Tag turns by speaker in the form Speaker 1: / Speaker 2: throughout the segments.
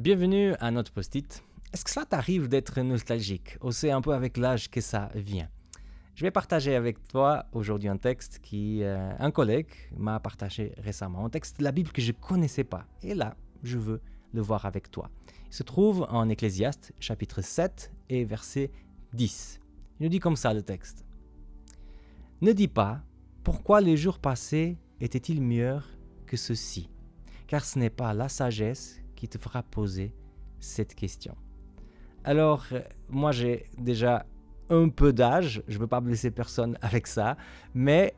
Speaker 1: Bienvenue à notre post-it. Est-ce que ça t'arrive d'être nostalgique? Ou c'est un peu avec l'âge que ça vient? Je vais partager avec toi aujourd'hui un texte un collègue m'a partagé récemment, un texte de la Bible que je ne connaissais pas. Et là, je veux le voir avec toi. Il se trouve en Ecclésiaste, chapitre 7 et verset 10. Il nous dit comme ça le texte. Ne dis pas, pourquoi les jours passés étaient-ils meilleurs que ceux-ci? Car ce n'est pas la sagesse qui te fera poser cette question. Alors, moi j'ai déjà un peu d'âge, je ne veux pas blesser personne avec ça, mais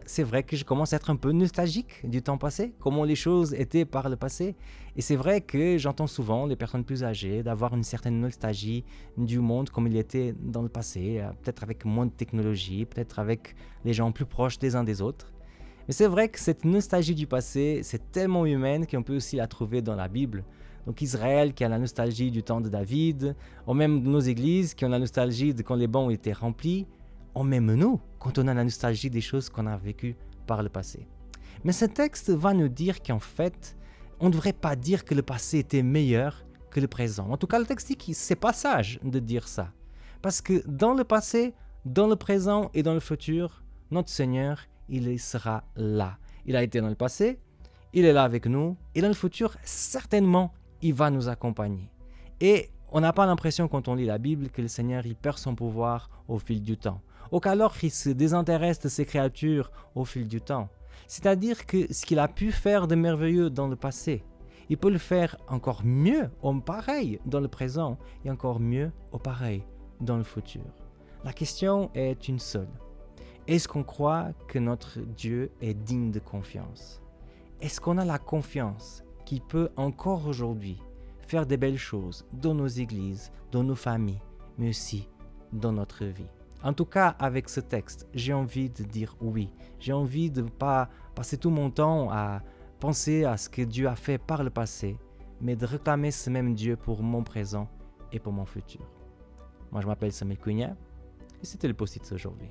Speaker 1: c'est vrai que je commence à être un peu nostalgique du temps passé, comment les choses étaient par le passé. Et c'est vrai que j'entends souvent les personnes plus âgées d'avoir une certaine nostalgie du monde comme il était dans le passé, peut-être avec moins de technologie, peut-être avec les gens plus proches des uns des autres. Mais c'est vrai que cette nostalgie du passé, c'est tellement humaine qu'on peut aussi la trouver dans la Bible. Donc Israël qui a la nostalgie du temps de David, ou même nos églises qui ont la nostalgie de quand les bancs étaient remplis, ou même nous, quand on a la nostalgie des choses qu'on a vécues par le passé. Mais ce texte va nous dire qu'en fait, on ne devrait pas dire que le passé était meilleur que le présent. En tout cas, le texte dit que c'est pas sage de dire ça. Parce que dans le passé, dans le présent et dans le futur, notre Seigneur, il sera là. Il a été dans le passé, il est là avec nous, et dans le futur, certainement, il va nous accompagner. Et on n'a pas l'impression quand on lit la Bible que le Seigneur il perd son pouvoir au fil du temps. Ou qu'alors il se désintéresse de ses créatures au fil du temps. C'est-à-dire que ce qu'il a pu faire de merveilleux dans le passé, il peut le faire encore mieux ou pareil dans le présent et encore mieux ou pareil dans le futur. La question est une seule. Est-ce qu'on croit que notre Dieu est digne de confiance? Est-ce qu'on a la confiance qu'il peut encore aujourd'hui faire des belles choses dans nos églises, dans nos familles, mais aussi dans notre vie? En tout cas, avec ce texte, j'ai envie de dire oui. J'ai envie de ne pas passer tout mon temps à penser à ce que Dieu a fait par le passé, mais de réclamer ce même Dieu pour mon présent et pour mon futur. Moi, je m'appelle Samuel Cunha et c'était le post-it aujourd'hui.